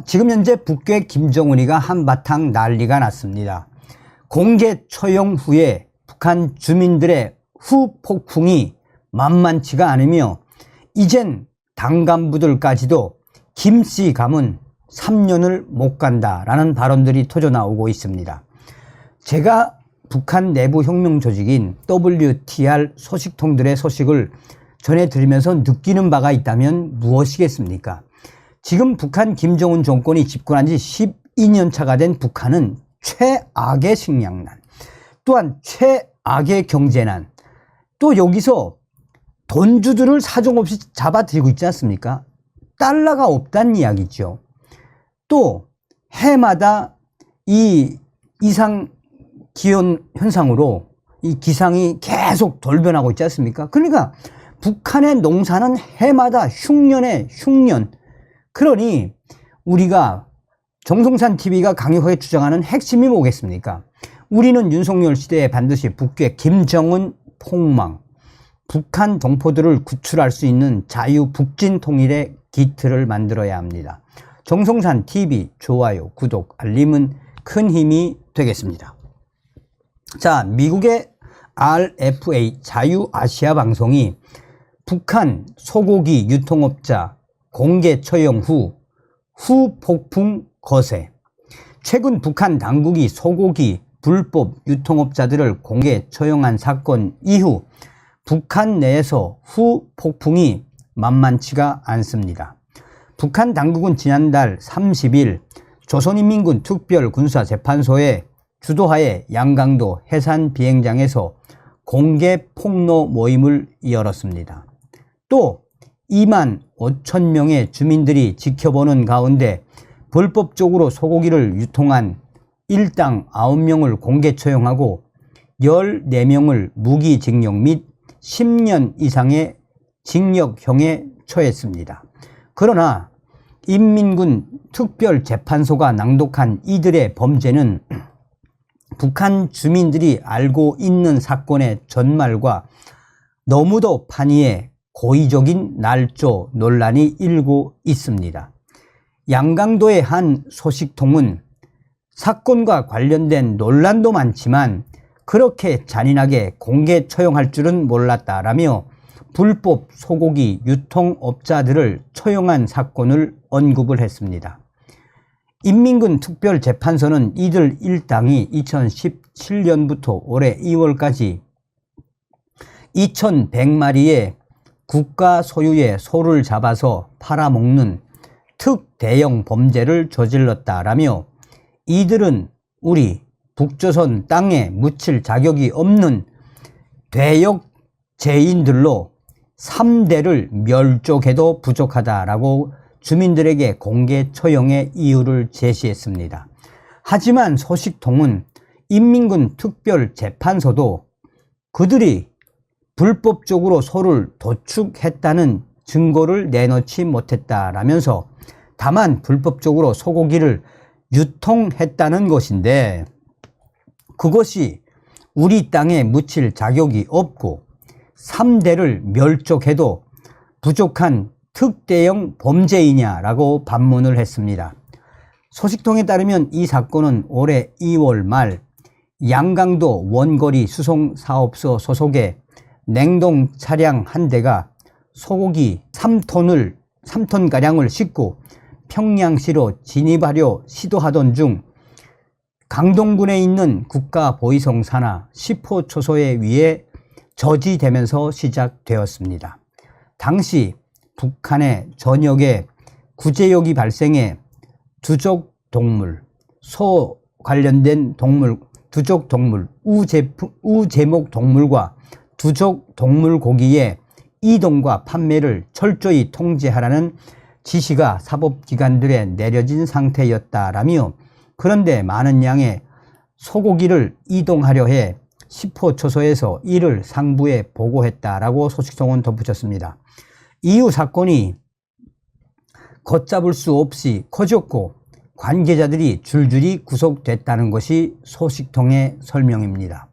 지금 현재 북괴 김정은이가 한바탕 난리가 났습니다. 공개 처형 후에 북한 주민들의 후폭풍이 만만치가 않으며 이젠 당 간부들까지도 김씨 가문 3년을 못 간다라는 발언들이 터져나오고 있습니다. 제가 북한 내부 혁명 조직인 WTR 소식통들의 소식을 전해드리면서 느끼는 바가 있다면 무엇이겠습니까? 지금 북한 김정은 정권이 집권한 지 12년 차가 된 북한은 최악의 식량난, 또한 최악의 경제난, 또 여기서 돈주들을 사정없이 잡아들이고 있지 않습니까? 달러가 없다는 이야기죠. 또 해마다 이 이상 기온 현상으로 이 기상이 계속 돌변하고 있지 않습니까? 그러니까 북한의 농사는 해마다 흉년에 흉년. 그러니 우리가 정성산 TV가 강력하게 주장하는 핵심이 뭐겠습니까? 우리는 윤석열 시대에 반드시 북괴 김정은 폭망, 북한 동포들을 구출할 수 있는 자유 북진 통일의 기틀을 만들어야 합니다. 정성산 TV 좋아요, 구독, 알림은 큰 힘이 되겠습니다. 자, 미국의 RFA 자유아시아 방송이 북한 소고기 유통업자 공개 처형 후 폭풍 거세. 최근 북한 당국이 소고기 불법 유통업자들을 공개 처형한 사건 이후 북한 내에서 후폭풍이 만만치가 않습니다. 북한 당국은 지난달 30일 조선인민군 특별군사재판소의 주도하에 양강도 해산 비행장에서 공개 폭로 모임을 열었습니다. 또 2만 5천 명의 주민들이 지켜보는 가운데 불법적으로 소고기를 유통한 일당 9명을 공개 처형하고 14명을 무기징역 및 10년 이상의 징역형에 처했습니다. 그러나 인민군 특별재판소가 낭독한 이들의 범죄는 북한 주민들이 알고 있는 사건의 전말과 너무도 판이해 고의적인 날조 논란이 일고 있습니다. 양강도의 한 소식통은 사건과 관련된 논란도 많지만 그렇게 잔인하게 공개 처형할 줄은 몰랐다라며 불법 소고기 유통업자들을 처형한 사건을 언급을 했습니다. 인민군 특별재판소는 이들 일당이 2017년부터 올해 2월까지 2100마리의 국가 소유의 소를 잡아서 팔아먹는 특대형 범죄를 저질렀다라며 이들은 우리 북조선 땅에 묻힐 자격이 없는 대역죄인들로 3대를 멸족해도 부족하다라고 주민들에게 공개 처형의 이유를 제시했습니다. 하지만 소식통은 인민군 특별재판소도 그들이 불법적으로 소를 도축했다는 증거를 내놓지 못했다라면서 다만 불법적으로 소고기를 유통했다는 것인데 그것이 우리 땅에 묻힐 자격이 없고 3대를 멸족해도 부족한 특대형 범죄이냐라고 반문을 했습니다. 소식통에 따르면 이 사건은 올해 2월 말 양강도 원거리 수송사업소 소속의 냉동 차량 한 대가 소고기 3톤가량을 싣고 평양시로 진입하려 시도하던 중 강동군에 있는 국가보위성 산하 10호 초소에 의해 저지되면서 시작되었습니다. 당시 북한의 전역에 구제역이 발생해 두족동물, 소 관련된 동물, 두족동물, 우제목 동물과 두족동물 고기의 이동과 판매를 철저히 통제하라는 지시가 사법기관들에 내려진 상태였다라며 그런데 많은 양의 소고기를 이동하려 해 10호 초소에서 이를 상부에 보고했다라고 소식통은 덧붙였습니다. 이후 사건이 걷잡을 수 없이 커졌고 관계자들이 줄줄이 구속됐다는 것이 소식통의 설명입니다.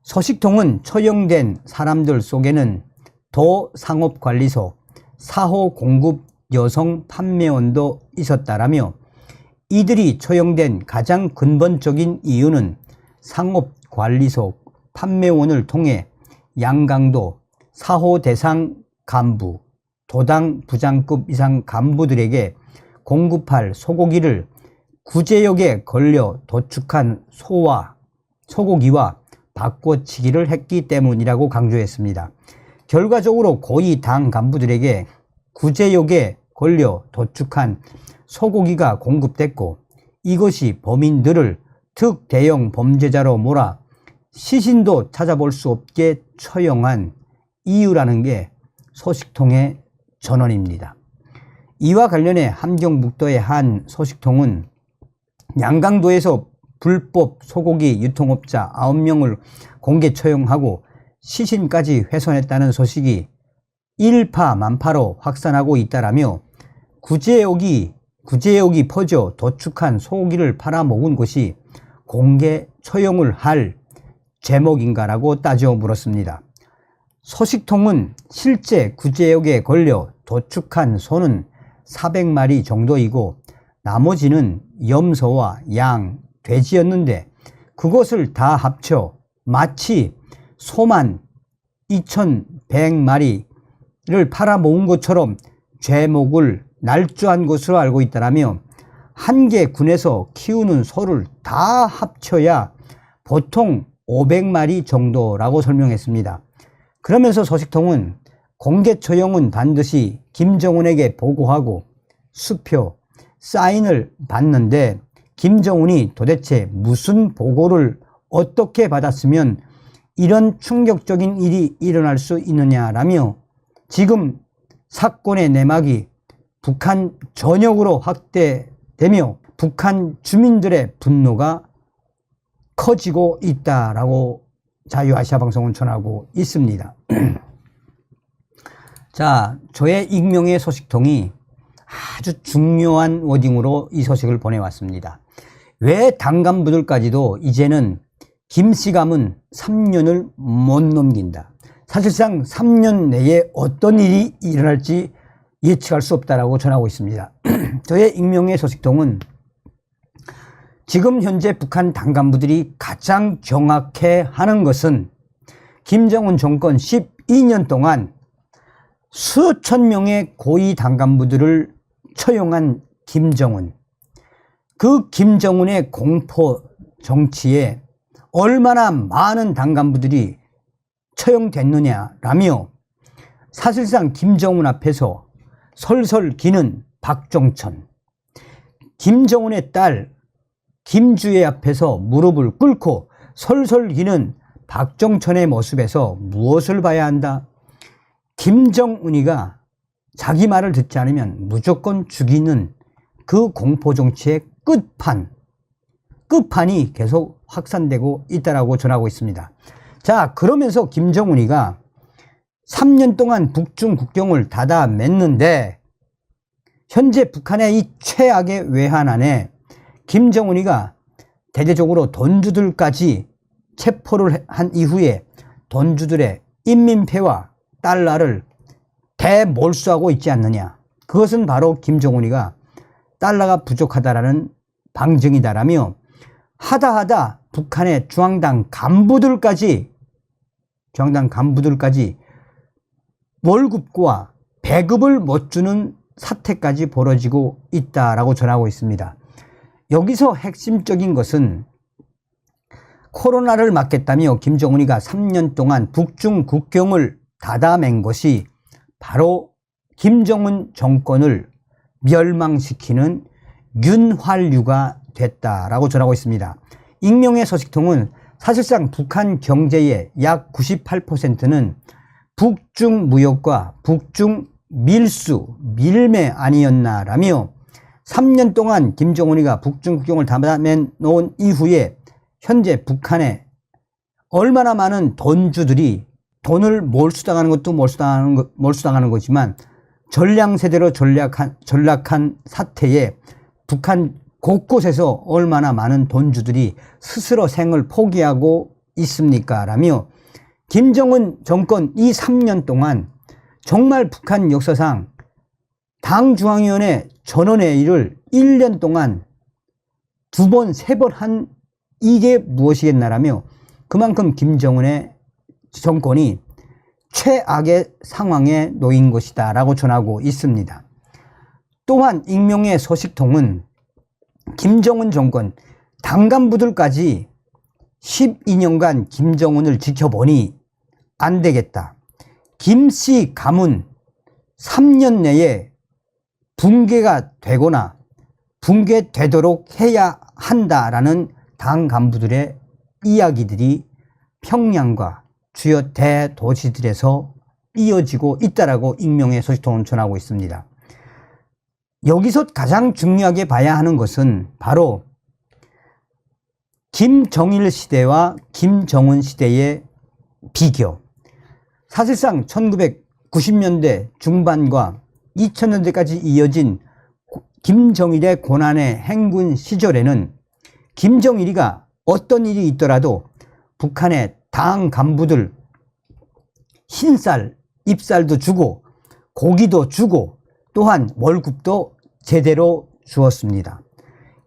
소식통은 처형된 사람들 속에는 도상업관리소, 사호 공급 여성 판매원도 있었다라며 이들이 처형된 가장 근본적인 이유는 상업관리소 판매원을 통해 양강도 사호 대상 간부, 도당 부장급 이상 간부들에게 공급할 소고기를 구제역에 걸려 도축한 소고기와 바꿔치기를 했기 때문이라고 강조했습니다. 결과적으로 고위 당 간부들에게 구제역에 걸려 도축한 소고기가 공급됐고 이것이 범인들을 특대형 범죄자로 몰아 시신도 찾아볼 수 없게 처형한 이유라는 게 소식통의 전언입니다. 이와 관련해 함경북도의 한 소식통은 양강도에서 불법 소고기 유통업자 9명을 공개 처형하고 시신까지 훼손했다는 소식이 일파만파로 확산하고 있다라며 구제역이 퍼져 도축한 소고기를 팔아먹은 것이 공개 처형을 할 제목인가라고 따져 물었습니다. 소식통은 실제 구제역에 걸려 도축한 소는 400마리 정도이고 나머지는 염소와 양, 돼지였는데 그것을 다 합쳐 마치 소만 2100마리를 팔아먹은 것처럼 죄목을 날조한 것으로 알고 있다라며 한 개 군에서 키우는 소를 다 합쳐야 보통 500마리 정도라고 설명했습니다. 그러면서 소식통은 공개 처형은 반드시 김정은에게 보고하고 수표, 사인을 받는데 김정은이 도대체 무슨 보고를 어떻게 받았으면 이런 충격적인 일이 일어날 수 있느냐라며 지금 사건의 내막이 북한 전역으로 확대되며 북한 주민들의 분노가 커지고 있다라고 자유아시아 방송은 전하고 있습니다. 자, 저의 익명의 소식통이 아주 중요한 워딩으로 이 소식을 보내왔습니다. 왜 당 간부들까지도 이제는 김씨감은 3년을 못 넘긴다. 사실상 3년 내에 어떤 일이 일어날지 예측할 수 없다라고 전하고 있습니다. 저의 익명의 소식통은 지금 현재 북한 당 간부들이 가장 경악해 하는 것은 김정은 정권 12년 동안 수천 명의 고위 당 간부들을 처형한 김정은, 그 김정은의 공포 정치에 얼마나 많은 당 간부들이 처형됐느냐라며 사실상 김정은 앞에서 설설 기는 박종천, 김정은의 딸 김주애 앞에서 무릎을 꿇고 설설 기는 박종천의 모습에서 무엇을 봐야 한다? 김정은이가 자기 말을 듣지 않으면 무조건 죽이는 그 공포정치의 끝판이 계속 확산되고 있다라고 전하고 있습니다. 자, 그러면서 김정은이가 3년 동안 북중 국경을 닫아 맺는데 현재 북한의 이 최악의 외환 안에 김정은이가 대대적으로 돈주들까지 체포를 한 이후에 돈주들의 인민폐와 달러를 대몰수하고 있지 않느냐. 그것은 바로 김정은이가 달러가 부족하다라는 방증이다라며 하다하다 북한의 중앙당 간부들까지 월급과 배급을 못 주는 사태까지 벌어지고 있다라고 전하고 있습니다. 여기서 핵심적인 것은 코로나를 막겠다며 김정은이가 3년 동안 북중 국경을 닫아맨 것이 바로 김정은 정권을 멸망시키는 윤활유가 됐다라고 전하고 있습니다. 익명의 소식통은 사실상 북한 경제의 약 98%는 북중 무역과 북중 밀매 아니었나라며 3년 동안 김정은이가 북중 국경을 닫아맨 놓은 이후에 현재 북한에 얼마나 많은 돈주들이 돈을 몰수당하는 것도 몰수당하는 거지만 전량세대로 전락한 사태에 북한 곳곳에서 얼마나 많은 돈주들이 스스로 생을 포기하고 있습니까? 라며 김정은 정권 이 3년 동안 정말 북한 역사상 당 중앙위원회 전원회의를 1년 동안 2번, 3번 한 이게 무엇이겠나라며 그만큼 김정은의 정권이 최악의 상황에 놓인 것이다 라고 전하고 있습니다. 또한 익명의 소식통은 김정은 정권 당 간부들까지 12년간 김정은을 지켜보니 안 되겠다. 김씨 가문 3년 내에 붕괴가 되거나 붕괴되도록 해야 한다라는 당 간부들의 이야기들이 평양과 주요 대도시들에서 이어지고 있다라고 익명의 소식통은 전하고 있습니다. 여기서 가장 중요하게 봐야 하는 것은 바로 김정일 시대와 김정은 시대의 비교. 사실상 1990년대 중반과 2000년대까지 이어진 김정일의 고난의 행군 시절에는 김정일이가 어떤 일이 있더라도 북한의 당 간부들 흰쌀, 잎쌀도 주고 고기도 주고 또한 월급도 제대로 주었습니다.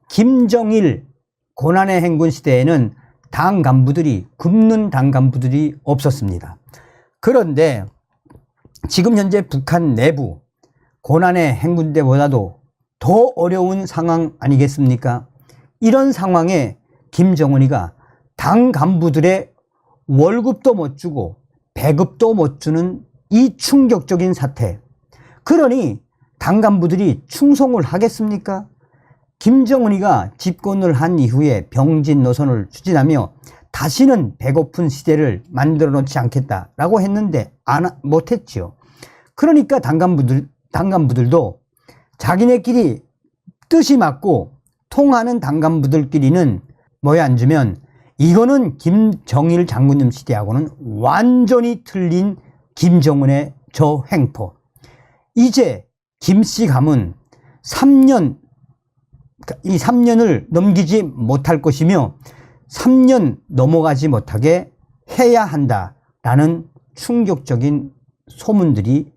김정일 고난의 행군 시대에는 당 간부들이 굶는 당 간부들이 없었습니다. 그런데 지금 현재 북한 내부 고난의 행군 때보다도 더 어려운 상황 아니겠습니까? 이런 상황에 김정은이가 당 간부들의 월급도 못 주고 배급도 못 주는 이 충격적인 사태. 그러니 당 간부들이 충성을 하겠습니까? 김정은이가 집권을 한 이후에 병진 노선을 추진하며 다시는 배고픈 시대를 만들어 놓지 않겠다라고 했는데 못했지요. 그러니까 당 간부들도 자기네끼리 뜻이 맞고 통하는 당 간부들끼리는 뭐에 앉으면 이거는 김정일 장군님 시대하고는 완전히 틀린 김정은의 저 횡포. 이제 김씨 가문 3년을 넘기지 못할 것이며 3년 넘어가지 못하게 해야 한다라는 충격적인 소문들이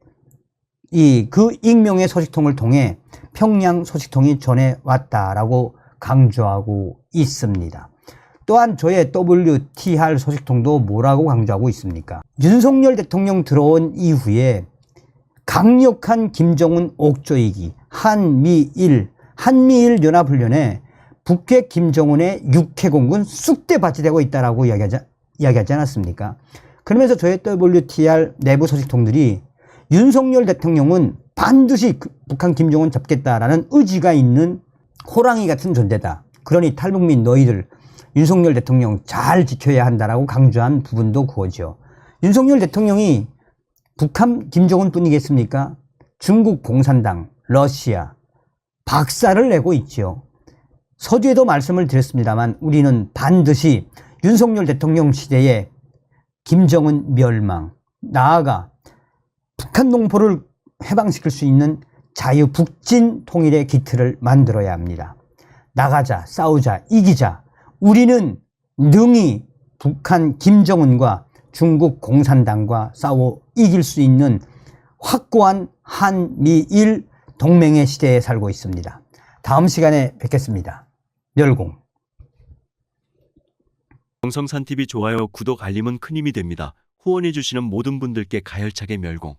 그 익명의 소식통을 통해 평양 소식통이 전해왔다라고 강조하고 있습니다. 또한 저의 WTR 소식통도 뭐라고 강조하고 있습니까? 윤석열 대통령 들어온 이후에 강력한 김정은 옥조이기 한미일 연합훈련에 북핵 김정은의 육해공군 쑥대 받치되고 있다라고 이야기하지 않았습니까? 그러면서 저의 WTR 내부 소식통들이 윤석열 대통령은 반드시 북한 김정은 잡겠다라는 의지가 있는 호랑이 같은 존재다. 그러니 탈북민 너희들 윤석열 대통령 잘 지켜야 한다라고 강조한 부분도 그거죠. 윤석열 대통령이 북한 김정은 뿐이겠습니까? 중국 공산당, 러시아 박살을 내고 있죠. 서두에도 말씀을 드렸습니다만 우리는 반드시 윤석열 대통령 시대에 김정은 멸망, 나아가 북한 동포를 해방시킬 수 있는 자유북진 통일의 기틀을 만들어야 합니다. 나가자, 싸우자, 이기자. 우리는 능히 북한 김정은과 중국 공산당과 싸워 이길 수 있는 확고한 한미일 동맹의 시대에 살고 있습니다. 다음 시간에 뵙겠습니다. 멸공. 정성산TV 좋아요, 구독, 알림은 큰 힘이 됩니다. 후원해주시는 모든 분들께 가열차게 멸공.